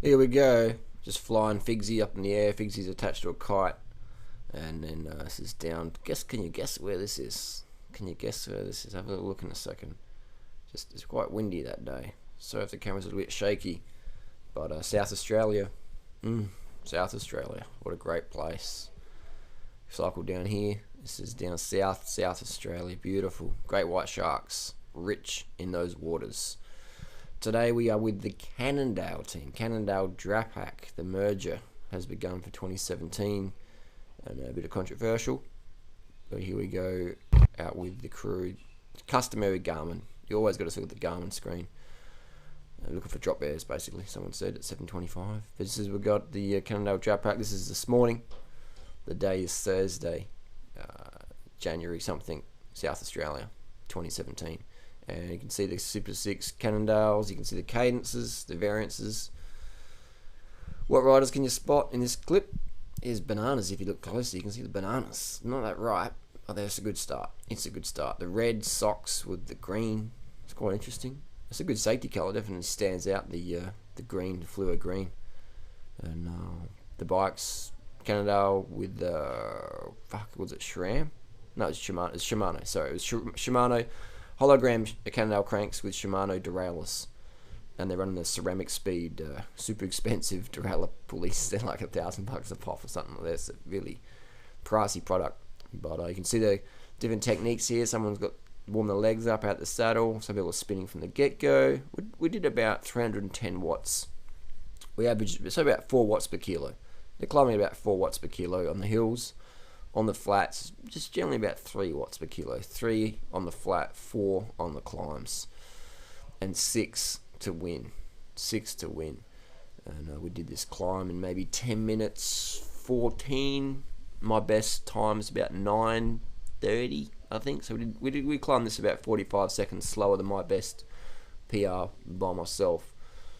Here we go. Just flying Figsy up in the air. Figsy's attached to a kite. And then this is down. Can you guess where this is? Can you guess where this is? Have a look in a second. It's quite windy that day. So if the camera's a little bit shaky. But South Australia. South Australia. What a great place. Cycle down here. This is down South Australia. Beautiful. Great white sharks. Rich in those waters. Today we are with the Cannondale team. Cannondale Drapac. The merger has begun for 2017. And a bit of controversial. But here we go, out with the crew. Customary Garmin. You always got to look at the Garmin screen. Looking for drop bears, basically. Someone said at 7:25. This is we've got the Cannondale Drapac. This is this morning. The day is Thursday, January something, South Australia, 2017. And you can see the Super 6 Cannondales. You can see the cadences, the variances. What riders can you spot in this clip? Is bananas. If you look closely, you can see the bananas. Not that ripe, but that's a good start. It's a good start. The red socks with the green. It's quite interesting. It's a good safety colour. Definitely stands out. The green, the fluo green, and the bikes. Cannondale with the was it SRAM? No, it's Shimano. It's Shimano. Sorry, it was Shimano hologram Cannondale cranks with Shimano derailleurs. And they're running the ceramic speed, super expensive derailleur pulleys. They're like $1,000 a pop or something like that. It's a really pricey product. But you can see the different techniques here. Someone's got warm the legs up out the saddle. Some people are spinning from the get-go. We did about 310 watts. We averaged about 4 watts per kilo. They're climbing about 4 watts per kilo on the hills. On the flats, just generally about 3 watts per kilo. 3 on the flat, 4 on the climbs. And 6 to win. 6 to win. And we did this climb in maybe 10 minutes 14. My best time is about 9:30, I think. So we climbed this about 45 seconds slower than my best PR by myself.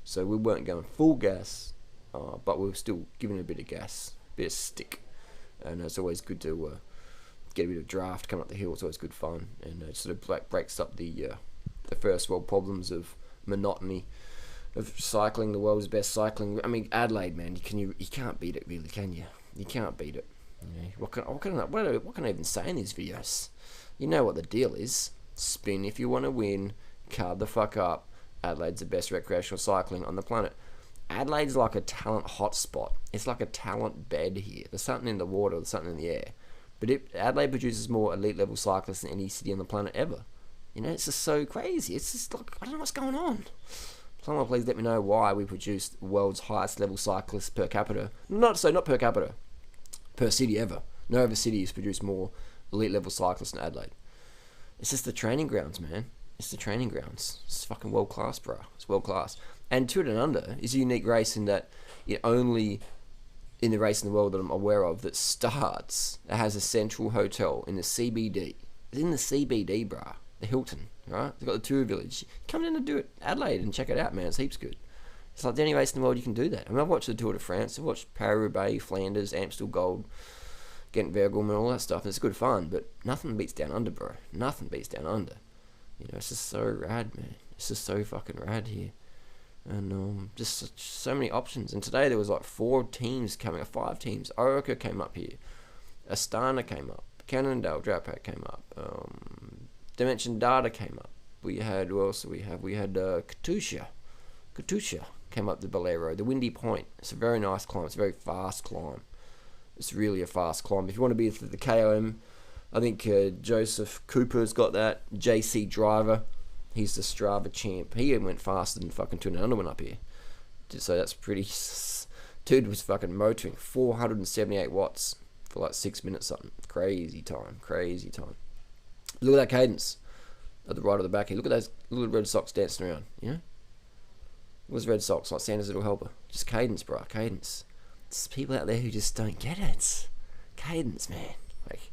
So we weren't going full gas, but we were still giving it a bit of gas, a bit of stick. And it's always good to get a bit of draft coming up the hill. It's always good fun, and it sort of breaks up the first world problems of monotony of cycling. The world's best cycling. I mean, Adelaide, man, you can't beat it, really, can you? You can't beat it. You know, what can I even say in these videos? You know what the deal is. Spin if you want to win. Carb the fuck up. Adelaide's the best recreational cycling on the planet. Adelaide's like a talent hotspot. It's like a talent bed here. There's something in the water. There's something in the air. But Adelaide produces more elite level cyclists than any city on the planet ever. You know, it's just so crazy. It's just like, I don't know what's going on. Someone please let me know why we produce the world's highest level cyclists per capita. Not per capita. Per city ever. No other city has produced more elite level cyclists than Adelaide. It's just the training grounds, man. It's the training grounds. It's fucking world class, bro. It's world class. And Two and Under is a unique race in that it only in the race in the world that I'm aware of that starts, it has a central hotel in the CBD. It's in the CBD, bruh. The Hilton, right? They've got the tour village. Come down and do it, Adelaide, and check it out, man. It's heaps good. It's like the only race in the world you can do that. I mean, I've watched the Tour de France. I've watched Paris-Roubaix, Flanders, Amstel Gold, Ghent-Wevelgem, and all that stuff. And it's good fun, but nothing beats Down Under, bro. Nothing beats Down Under. You know, it's just so rad, man. It's just so fucking rad here. And just so many options. And today there was like 4 teams coming up, 5 teams. Orica came up here. Astana came up. Cannondale Drapac came up. Dimension Data came up. We had, who else do we have? We had Katusha. Katusha came up the Bolero. The Windy Point. It's a very nice climb. It's a very fast climb. It's really a fast climb. If you want to be for the KOM, I think Joseph Cooper's got that. JC Driver. He's the Strava champ. He went faster than fucking Two and Under went up here. So that's pretty... Dude was fucking motoring 478 watts for like 6 minutes something. Crazy time. Crazy time. Look at that cadence at the right of the back here. Look at those little red socks dancing around, you know? What's red socks? Like Santa's little helper. Just cadence, bro. Cadence. There's people out there who just don't get it. Cadence, man. Like,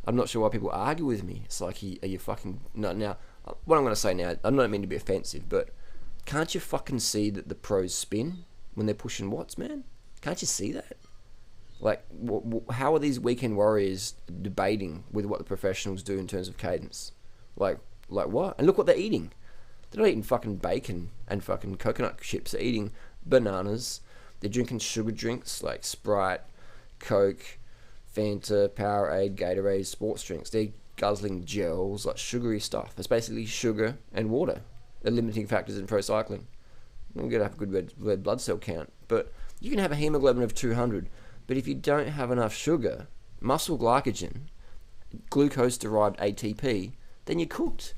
I'm not sure why people argue with me. It's like, are you fucking... No, now, what I'm going to say now, I don't mean to be offensive, but can't you fucking see that the pros spin when they're pushing watts, man? Can't you see that? Like, how are these weekend warriors debating with what the professionals do in terms of cadence? Like what? And look what they're eating. They're not eating fucking bacon and fucking coconut chips. They're eating bananas. They're drinking sugar drinks like Sprite, Coke, Fanta, Powerade, Gatorade, sports drinks. They're guzzling gels, like sugary stuff. It's basically sugar and water. The limiting factors in pro cycling. You're going to have a good red blood cell count. But you can have a hemoglobin of 200. But if you don't have enough sugar, muscle glycogen, glucose-derived ATP, then you're cooked.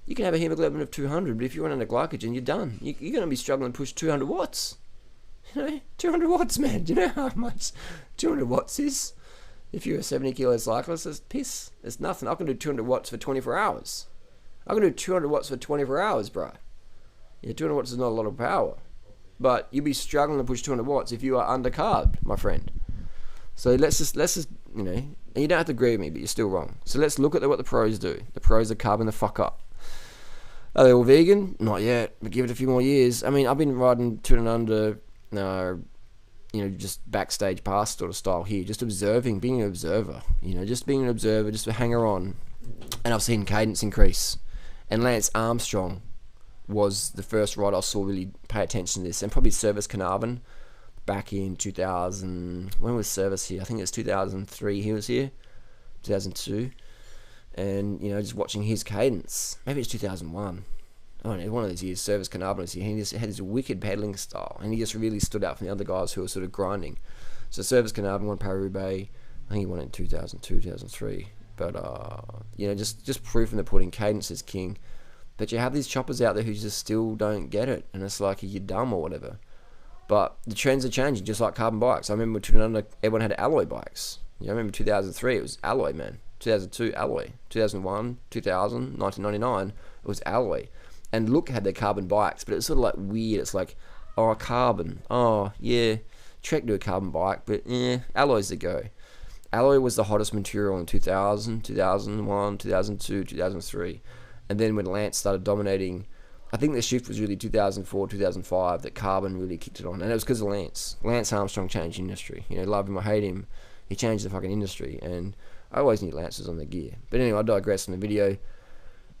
You can have a hemoglobin of 200, but if you run out of glycogen, you're done. You're going to be struggling to push 200 watts. 200 watts, man. Do you know how much 200 watts is? If you're a 70 kilo cyclist, it's piss. It's nothing. I can do 200 watts for 24 hours. I can do 200 watts for 24 hours, bro. Yeah, 200 watts is not a lot of power. But you'll be struggling to push 200 watts if you are under-carbed, my friend. So let's just, and you don't have to agree with me, but you're still wrong. So let's look at what the pros do. The pros are carbing the fuck up. Are they all vegan? Not yet, but give it a few more years. I mean, I've been riding 2 and under, just backstage pass sort of style here, just observing, being an observer, just being an observer, just a hanger-on. And I've seen cadence increase. And Lance Armstrong was the first rider I saw really pay attention to this, and probably Service Carnarvon back in 2000. When was Service here? I think it was 2003 he was here, 2002. And, just watching his cadence. Maybe it's 2001. I don't know, one of these years, Service Carnarvon was here. He just had his wicked pedaling style, and he just really stood out from the other guys who were sort of grinding. So Service Carnarvon won Paris-Roubaix. I think he won it in 2002, 2003. But, just proof in the pudding. Cadence is king. But you have these choppers out there who just still don't get it. And it's like, you're dumb or whatever. But the trends are changing, just like carbon bikes. I remember everyone had alloy bikes. I remember 2003, it was alloy, man. 2002, alloy. 2001, 2000, 1999, it was alloy. And Look had their carbon bikes, but it's sort of like weird. It's like, carbon. Oh, yeah, Trek do a carbon bike, but alloy's the go. Alloy was the hottest material in 2000, 2001, 2002, 2003. And then when Lance started dominating, I think the shift was really 2004, 2005 that carbon really kicked it on. And it was because of Lance. Lance Armstrong changed the industry. Love him or hate him, he changed the fucking industry. And I always knew Lance was on the gear. But anyway, I digress from the video.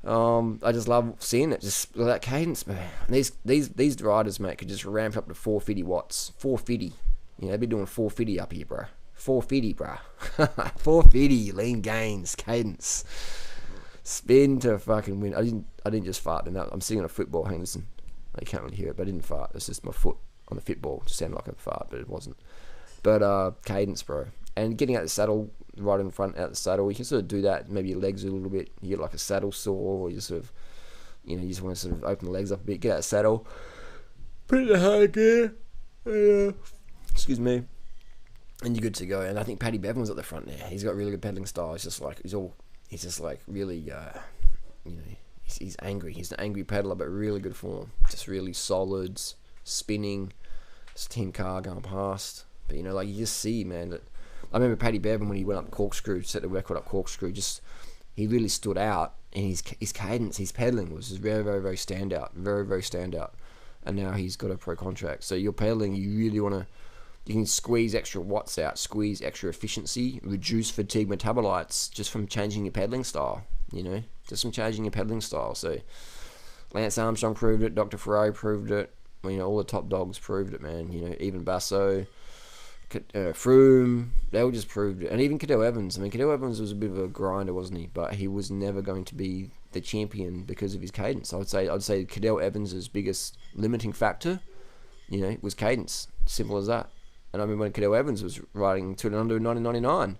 I just love seeing it, just that cadence, man. These riders, mate, could just ramp up to 450 watts. 450. They'd be doing 450 up here, bro. 450, bro. 450, lean gains, cadence. Spin to fucking win. I didn't just fart. I'm sitting on a football. Hang on, listen. You can't really hear it, but I didn't fart. It's just my foot on the football. It just sounded like a fart, but it wasn't. But cadence, bro. And getting out the saddle, right in front, out the saddle, you can sort of do that. Maybe your legs a little bit. You get like a saddle sore, or you sort of, you just want to sort of open the legs up a bit. Get out the saddle, put it in high gear. Excuse me. And you're good to go. And I think Paddy Bevan's at the front there. He's got really good pedaling style. He's just like really, he's angry. He's an angry pedaler, but really good form. Just really solids, spinning. It's Team Car going past. But you just see, man, that I remember Paddy Bevan when he went up corkscrew, set the record up corkscrew. He really stood out, and his cadence, his pedaling was just very, very, very standout, very, very standout. And now he's got a pro contract. So you're pedaling, you really want to. You can squeeze extra watts out, squeeze extra efficiency, reduce fatigue metabolites just from changing your pedaling style, just from changing your pedaling style. So Lance Armstrong proved it, Dr. Ferrari proved it, all the top dogs proved it, man. Even Basso, Froome, they all just proved it. And even Cadel Evans. I mean, Cadel Evans was a bit of a grinder, wasn't he? But he was never going to be the champion because of his cadence. I'd say Cadel Evans' biggest limiting factor, was cadence. Simple as that. And I remember when Cadel Evans was riding 2 and under in 1999.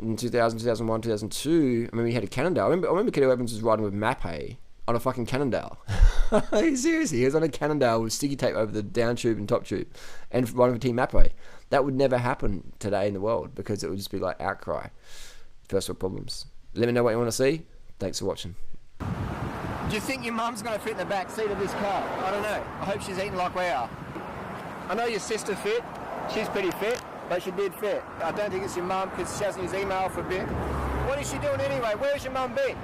In 2000, 2001, 2002, I remember he had a Cannondale. I remember Cadel Evans was riding with Mappe on a fucking Cannondale. Seriously, he was on a Cannondale with sticky tape over the down tube and top tube and riding for Team Mappe. That would never happen today in the world because it would just be like outcry. First world problems. Let me know what you want to see. Thanks for watching. Do you think your mum's going to fit in the back seat of this car? I don't know. I hope she's eating like we are. I know your sister fit. She's pretty fit, but she did fit. I don't think it's your mum because she hasn't used email for a bit. What is she doing anyway? Where's your mum been?